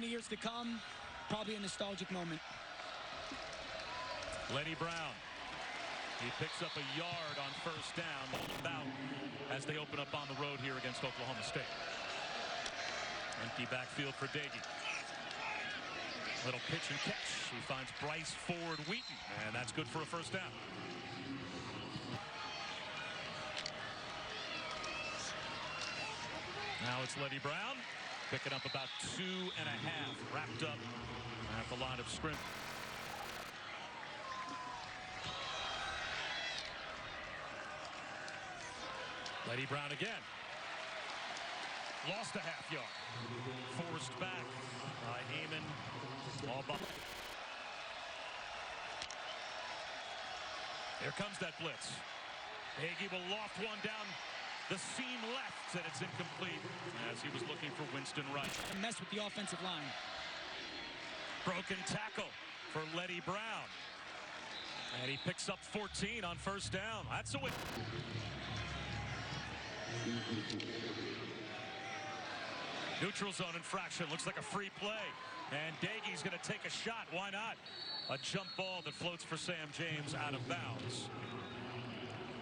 many years to come, probably a nostalgic moment. Lenny Brown. He picks up a yard on first down. About as they open up on the road here against Oklahoma State. Empty backfield for Dagey. Little pitch and catch. He finds Bryce Ford Wheaton, and that's good for a first down. Now it's Lenny Brown, picking up about 2.5, wrapped up at the line of scrimmage. Lenny Brown again. Lost a half yard. Forced back by Heyman. All but. Here comes that blitz. Hagee will loft one down the seam left, and it's incomplete as he was looking for Winston Wright. Mess with the offensive line. Broken tackle for Lenny Brown. And he picks up 14 on first down. That's a win. Neutral zone infraction. Looks like a free play. And Dagey's going to take a shot. Why not? A jump ball that floats for Sam James out of bounds.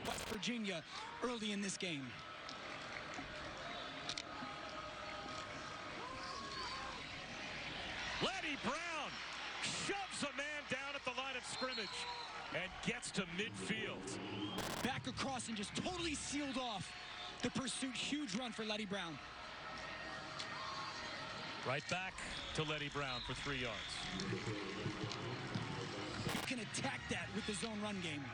West Virginia early in this game. Lenny Brown shoves a man down at the line of scrimmage and gets to midfield. Back across and just totally sealed off the pursuit. Huge run for Lenny Brown. Right back to Lenny Brown for 3 yards. You can attack that with the zone run game.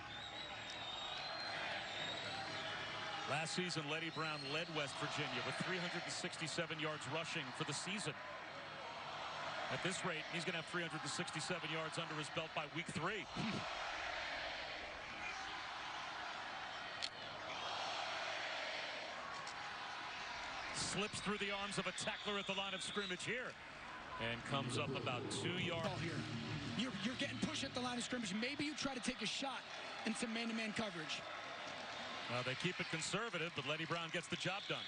Last season, Lenny Brown led West Virginia with 367 yards rushing for the season. At this rate, he's going to have 367 yards under his belt by week 3. Slips through the arms of a tackler at the line of scrimmage here and comes up about 2 yards. Here. You're getting pushed at the line of scrimmage. Maybe you try to take a shot in some man-to-man coverage. Well, they keep it conservative, but Lenny Brown gets the job done.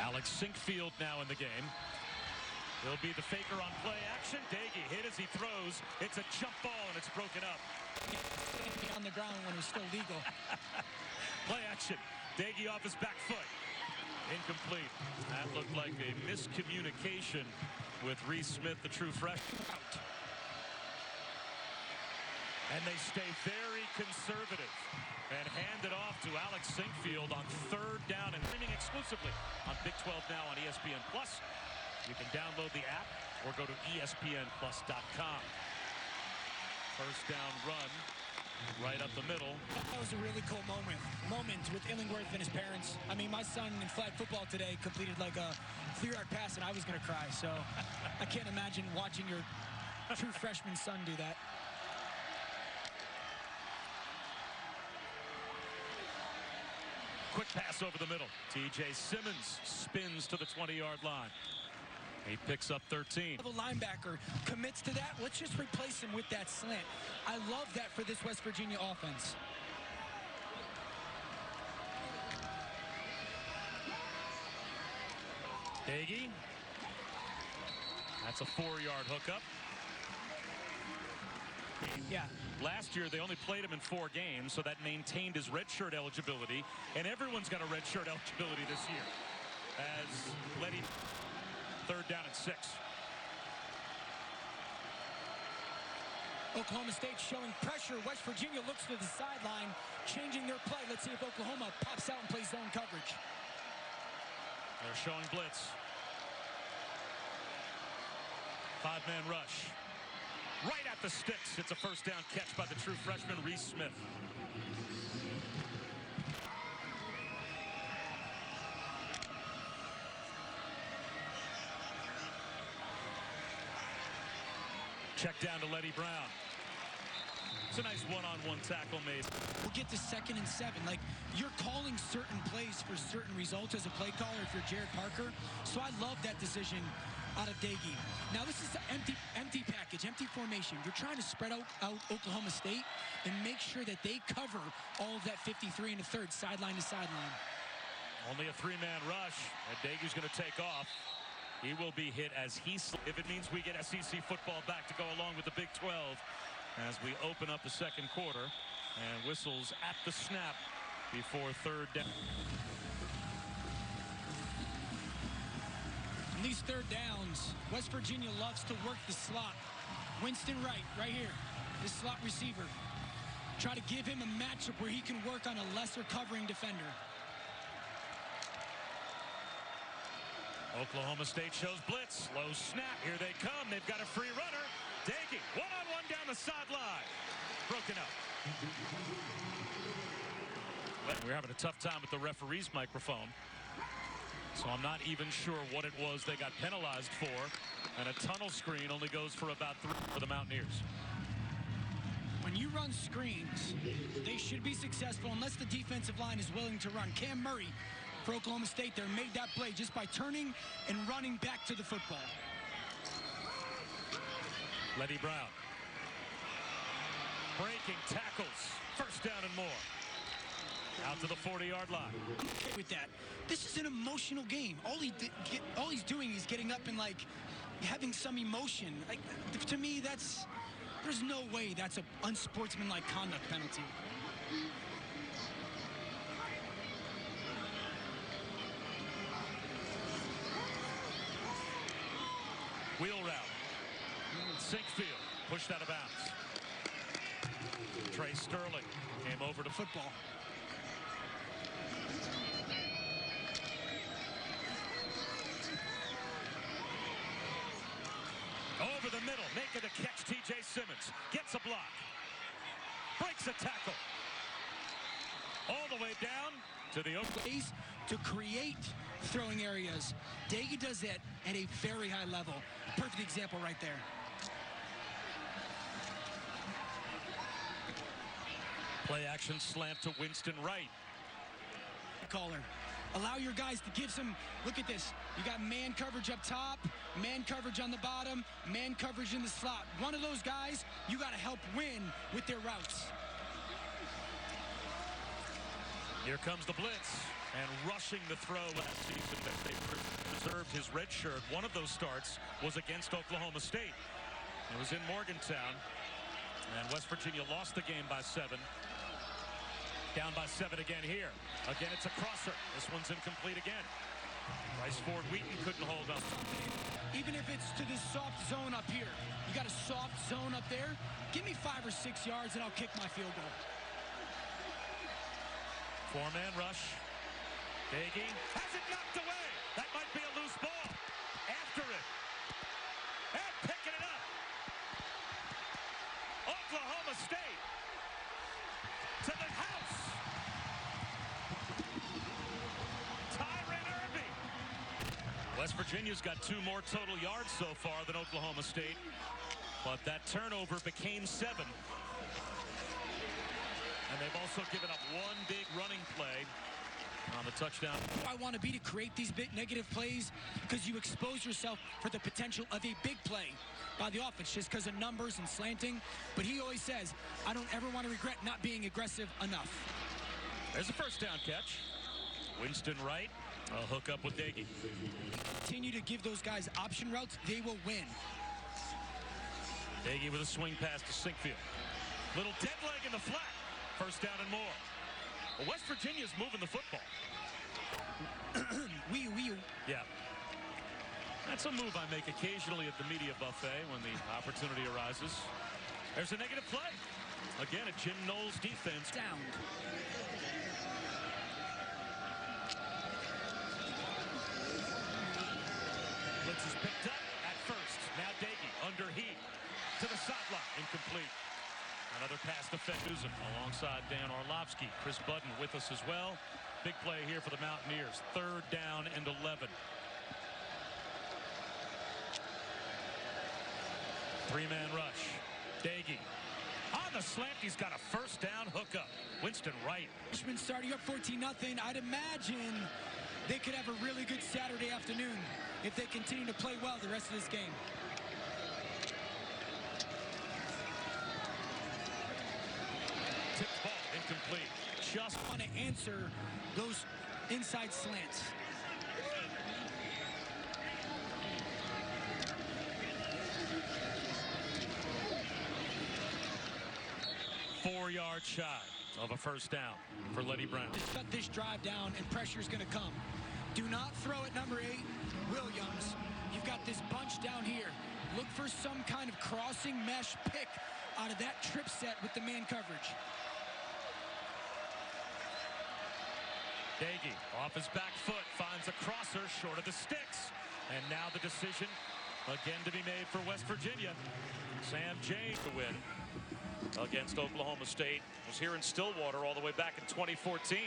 Alex Sinkfield now in the game. He'll be the faker on play action. Dagey hit as he throws. It's a jump ball, and it's broken up. On the ground when it's still legal. Play action. Dagey off his back foot. Incomplete. That looked like a miscommunication with Reese Smith, the true freshman. And they stay very conservative and hand it off to Alex Sinkfield on third down and streaming exclusively on Big 12 Now on ESPN+. You can download the app or go to ESPNplus.com. First down run right up the middle. That was a really cool moment with Illingworth and his parents. I mean, my son in flag football today completed like a 3-yard pass, and I was going to cry. So I can't imagine watching your true freshman son do that. Quick pass over the middle. T.J. Simmons spins to the 20-yard line. He picks up 13. The linebacker commits to that. Let's just replace him with that slant. I love that for this West Virginia offense. Dagey. That's a 4-yard hookup. Yeah. Last year, they only played him in 4 games, so that maintained his redshirt eligibility. And everyone's got a redshirt eligibility this year. As Letty, third down and 6. Oklahoma State showing pressure. West Virginia looks to the sideline, changing their play. Let's see if Oklahoma pops out and plays zone coverage. They're showing blitz. 5-man rush. Right at the sticks. It's a first down catch by the true freshman, Reese Smith. Check down to Lenny Brown. It's a nice one-on-one tackle made. We'll get to 2nd and 7. Like, you're calling certain plays for certain results as a play caller if you're Jared Parker. So I love that decision out of Dagey. Now this is empty. formation. You're trying to spread out Oklahoma State and make sure that they cover all of that 53 and a third, sideline to sideline. Only a three-man rush, and Daege's going to take off. He will be hit as if it means we get SEC football back to go along with the Big 12 as we open up the second quarter, and whistles at the snap before third down. In these third downs, West Virginia loves to work the slot. Winston Wright, right here, this slot receiver. Try to give him a matchup where he can work on a lesser covering defender. Oklahoma State shows blitz. Low snap. Here they come. They've got a free runner. Daege, one-on-one down the sideline. Broken up. We're having a tough time with the referee's microphone. So I'm not even sure what it was they got penalized for. And a tunnel screen only goes for about 3 for the Mountaineers. When you run screens, they should be successful unless the defensive line is willing to run. Cam Murray for Oklahoma State there made that play just by turning and running back to the football. Letty Brown. Breaking tackles. First down and more. Out to the 40-yard line. With that, this is an emotional game. All he's doing is getting up and like having some emotion. Like, to me, there's no way that's an unsportsmanlike conduct penalty. Wheel route. Sinkfield pushed out of bounds. Trey Sterling came over to Football. Over the middle, making the catch, T.J. Simmons. Gets a block. Breaks a tackle. All the way down to the Oakland. To create throwing areas. Daege does that at a very high level. Perfect example right there. Play action slant to Winston Wright. Caller. Allow your guys to give some, look at this. You got man coverage up top, man coverage on the bottom, man coverage in the slot. One of those guys, you got to help win with their routes. Here comes the blitz, and rushing the throw last season that they preserved his red shirt. One of those starts was against Oklahoma State. It was in Morgantown, and West Virginia lost the game by 7. Down by 7 again here. Again, it's a crosser. This one's incomplete again. Bryce Ford Wheaton couldn't hold up. Even if it's to this soft zone up here, you got a soft zone up there, give me 5 or 6 yards and I'll kick my field goal. 4-man rush. Daege has it knocked away. That might be a loose ball. After it. And picking it up. Oklahoma State to the house. Tyron Irby. West Virginia's got 2 more total yards so far than Oklahoma State. But that turnover became 7. And they've also given up 1 big running play on the touchdown. I want to be to create these big negative plays because you expose yourself for the potential of a big play by the offense just because of numbers and slanting. But he always says, I don't ever want to regret not being aggressive enough. There's a first down catch. Winston Wright, a hook up with Daege. Continue to give those guys option routes, they will win. Daege with a swing pass to Sinkfield. Little dead leg in the flat. First down and more. Well, West Virginia's moving the football. Yeah. That's a move I make occasionally at the media buffet when the opportunity arises. There's a negative play. Again, a Jim Knowles defense. Down. Blitz is picked up at first. Now Daege under heat to the sideline. Incomplete. Another pass to Fenduzen alongside Dan Orlovsky. Chris Budden with us as well. Big play here for the Mountaineers. 3rd down and 11. 3-man rush. Daege on the slant. He's got a first down hookup. Winston Wright. Richmond starting up 14-0. I'd imagine they could have a really good Saturday afternoon if they continue to play well the rest of this game. incomplete. Just want to answer those inside slants. Four-yard shy of a first down for Letty Brown. Shut this drive down, and pressure is going to come. Do not throw at number 8, Williams. You've got this bunch down here. Look for some kind of crossing mesh pick out of that trip set with the man coverage. Daggy off his back foot finds a crosser short of the sticks. And now the decision again to be made for West Virginia. Sam James to win against Oklahoma State. Was here in Stillwater all the way back in 2014.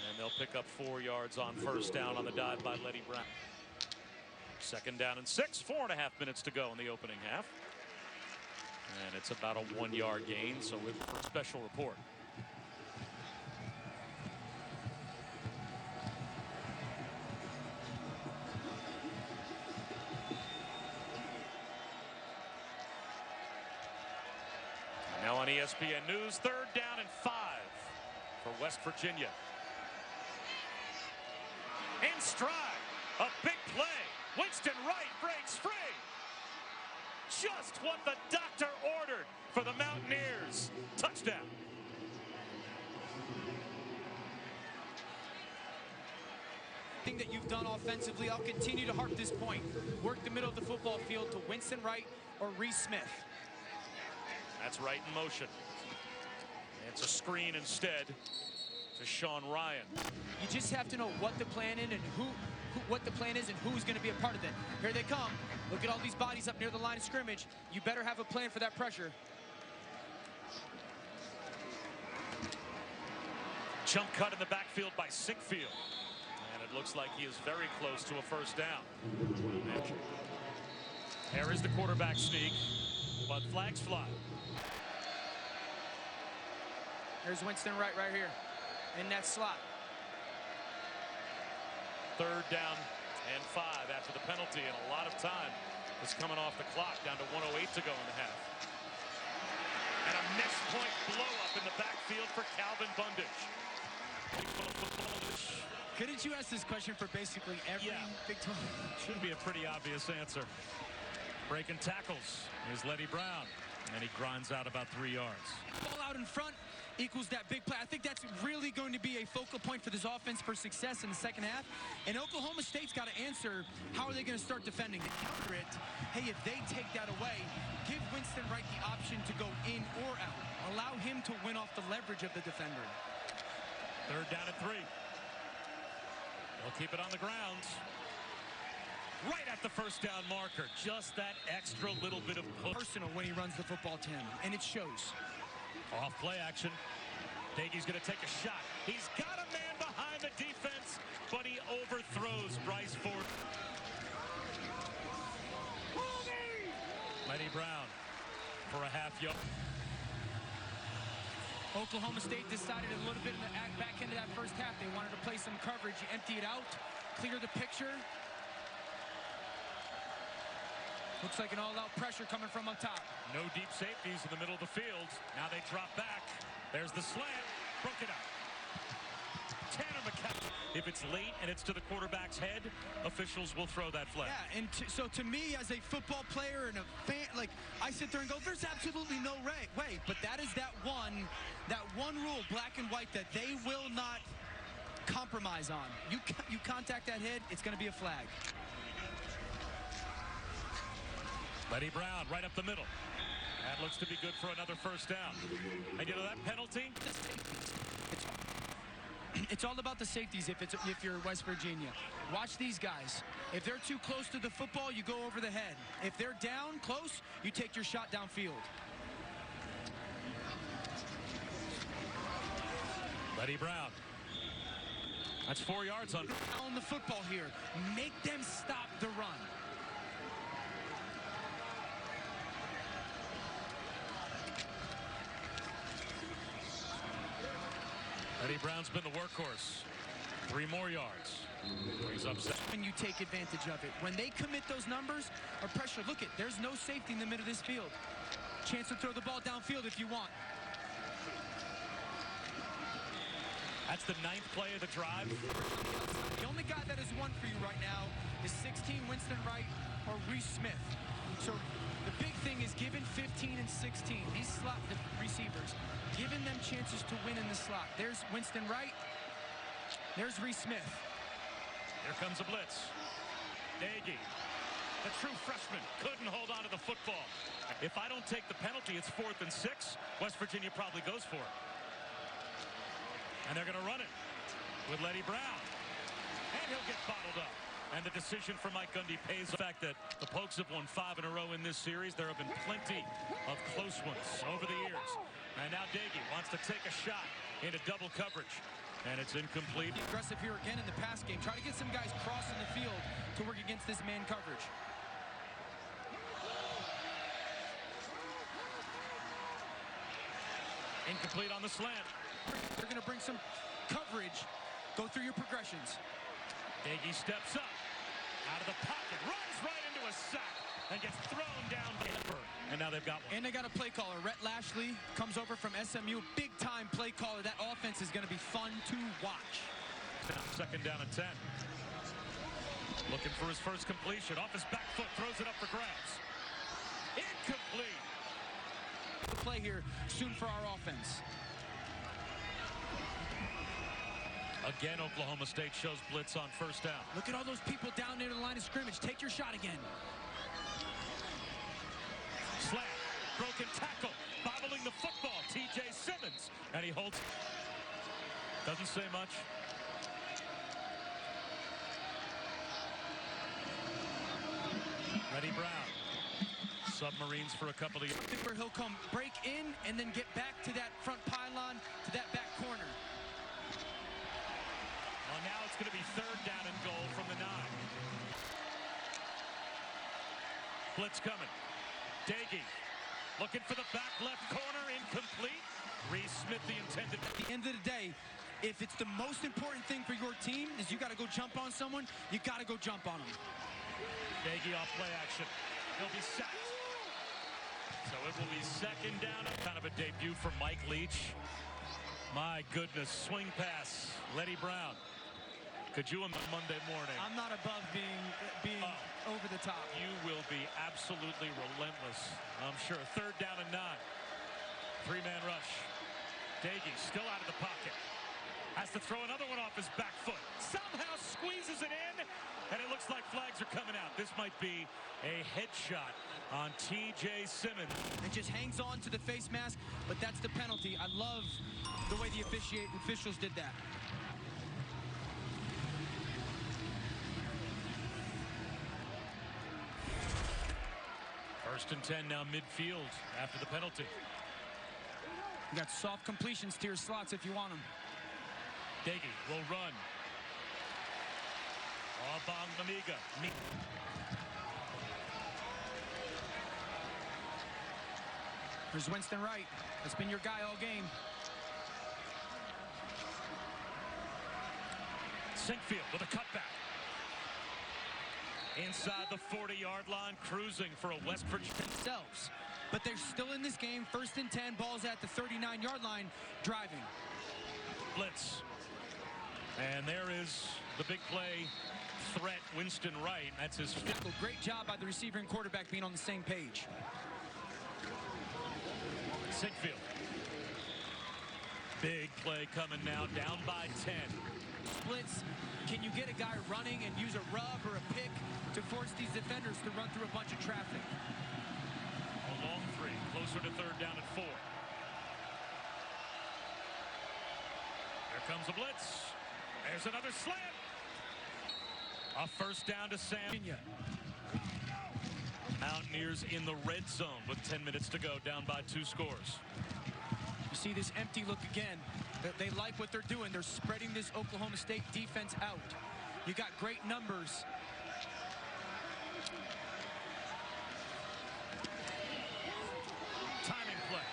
And they'll pick up 4 yards on first down on the dive by Letty Brown. Second down and 6, 4.5 minutes to go in the opening half. And it's about a 1-yard gain, so with a special report. Now on ESPN News, 3rd down and 5 for West Virginia. In stride, a big play. Winston Wright breaks free. Just what the doctor ordered for the Mountaineers. Touchdown. Thing that you've done offensively, I'll continue to harp this point. Work the middle of the football field to Winston Wright or Reese Smith. That's Wright in motion. It's a screen instead to Sean Ryan. You just have to know what the plan is and what the plan is and who's going to be a part of it. Here they come. Look at all these bodies up near the line of scrimmage. You better have a plan for that pressure. Jump cut in the backfield by Sinkfield. And it looks like he is very close to a first down. There is the quarterback sneak, but flags fly. There's Winston Wright right here in that slot. 3rd down and 5 after the penalty, and a lot of time is coming off the clock, down to 1:08 to go in the half. And a missed point blow up in the backfield for Calvin Bundage. Couldn't you ask this question for basically every Big 12? Should be a pretty obvious answer. Breaking tackles is Letty Brown, and he grinds out about 3 yards. Ball out in front equals that big play. I think that's really going to be a focal point for this offense for success in the second half. And Oklahoma State's got to answer, how are they going to start defending to counter it? Hey, if they take that away, give Winston Wright the option to go in or out. Allow him to win off the leverage of the defender. 3rd down and 3. They'll keep it on the ground. Right at the first down marker. Just that extra little bit of push. Personal when he runs the football, Tim, and it shows. Off play action. Daggy's going to take a shot. He's got a man behind the defense, but he overthrows Bryce Ford. Letty Brown for a half yard. Oklahoma State decided a little bit in the back end of that first half. They wanted to play some coverage. You empty it out, clear the picture. Looks like an all-out pressure coming from up top. No deep safeties in the middle of the field. Now they drop back. There's the slant. Broke it up. Tanner McCaffrey. If it's late and it's to the quarterback's head, officials will throw that flag. Yeah, and so to me, as a football player and a fan, like, I sit there and go, there's absolutely no way. But that is that one rule, black and white, that they will not compromise on. You contact that head, it's going to be a flag. Letty Brown right up the middle. That looks to be good for another first down. And you know that penalty? It's all about the safeties if you're West Virginia. Watch these guys. If they're too close to the football, you go over the head. If they're down close, you take your shot downfield. Letty Brown. That's 4 yards on the football here. Make them stop the run. Letty Brown's been the workhorse. 3 more yards. Brings up 7. When you take advantage of it. When they commit those numbers or pressure, look it, there's no safety in the middle of this field. Chance to throw the ball downfield if you want. That's the 9th play of the drive. The only guy that has won for you right now is 16 Winston Wright or Reese Smith. So the big thing is giving 15 and 16, these slot receivers, giving them chances to win in the slot. There's Winston Wright. There's Reese Smith. Here comes a blitz. Nagy, the true freshman, couldn't hold on to the football. If I don't take the penalty, it's 4th and 6. West Virginia probably goes for it. And they're going to run it with Letty Brown. And he'll get bottled up. And the decision for Mike Gundy pays the fact that the Pokes have won 5 in a row in this series. There have been plenty of close ones over the years. And now Nagy wants to take a shot into double coverage. And it's incomplete. Aggressive here again in the pass game. Try to get some guys crossing the field to work against this man coverage. Incomplete on the slant. They're going to bring some coverage. Go through your progressions. Nagy steps up, out of the pocket, runs right into a sack, and gets thrown down. And now they've got one. And they got a play caller. Rhett Lashley comes over from SMU. Big-time play caller. That offense is going to be fun to watch. 2nd down and 10. Looking for his first completion. Off his back foot, throws it up for grabs. Incomplete. The play here soon for our offense. Again, Oklahoma State shows blitz on 1st down. Look at all those people down near the line of scrimmage. Take your shot again. Slam, broken tackle, bobbling the football, T.J. Simmons, and he holds. Doesn't say much. Letty Brown, submarines for a couple of years. Where he'll come break in and then get back to that front pylon, to that back corner. Well, now it's going to be 3rd down and goal from the 9. Blitz coming. Nagy looking for the back left corner, incomplete. Reese Smith, the intended. At the end of the day, if it's the most important thing for your team is you got to go jump on someone, you got to go jump on them. Nagy off play action. He'll be sacked. So it will be 2nd down. Kind of a debut for Mike Leach. My goodness, swing pass. Letty Brown. Could you on Monday morning? I'm not above being over the top. You will be absolutely relentless, I'm sure. 3rd down and 9. 3-man rush. Nagy still out of the pocket. Has to throw another one off his back foot. Somehow squeezes it in, and it looks like flags are coming out. This might be a headshot on T.J. Simmons. It just hangs on to the face mask, but that's the penalty. I love the way the officials did that. 1st and 10 now midfield after the penalty. You got soft completions to your slots if you want them. Nagy will run. Bong Mamiga. There's Winston Wright. That's been your guy all game. Sinkfield with a cutback. Inside the 40-yard line, cruising for a West Virginia. Themselves. But they're still in this game. 1st and 10, balls at the 39-yard line, driving. Blitz. And there is the big play threat, Winston Wright. That's his fifth. Great job by the receiver and quarterback being on the same page. Sinkfield. Big play coming now, down by 10. Blitz. Can you get a guy running and use a rub or a pick to force these defenders to run through a bunch of traffic? A long 3, closer to 3rd down and 4. Here comes a blitz. There's another slam. A 1st down to Sam. Mountaineers in the red zone with 10 minutes to go, down by 2 scores. You see this empty look again. They like what they're doing. They're spreading this Oklahoma State defense out. You got great numbers. Timing play.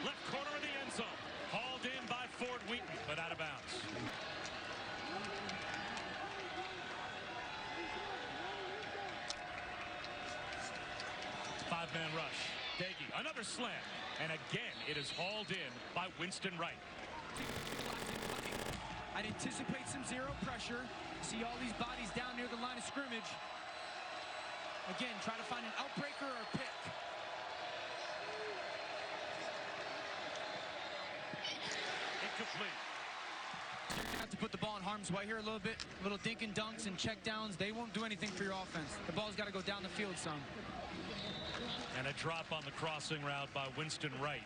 Left corner of the end zone. Hauled in by Ford Wheaton, but out of bounds. Five-man rush. Nagy, another slam. And again, it is hauled in by Winston Wright. I'd anticipate some zero pressure. See all these bodies down near the line of scrimmage. Again, try to find an outbreaker or a pick. Incomplete. You're going to have to put the ball in harm's way here a little bit. Little dink and dunks and check downs. They won't do anything for your offense. The ball's got to go down the field some. And a drop on the crossing route by Winston Wright.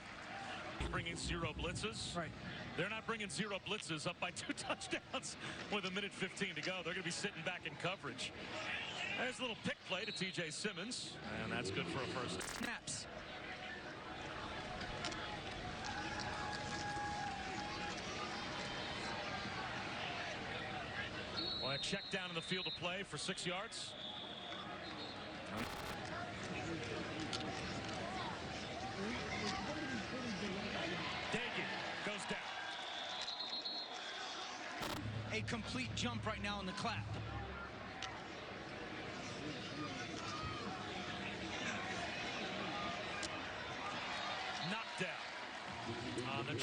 Bringing 0 blitzes. Right. They're not bringing 0 blitzes, up by 2 touchdowns with 1:15 to go. They're going to be sitting back in coverage. There's a little pick play to T.J. Simmons, and that's good for a first. Snaps. Well, a check down in the field of play for 6 yards. Dagan goes down. A complete jump right now in the clap. Knocked down.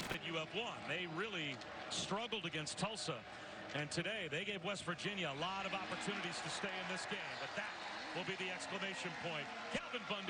That you have won. They really struggled against Tulsa. And today they gave West Virginia a lot of opportunities to stay in this game. But that will be the exclamation point. Calvin Bundy.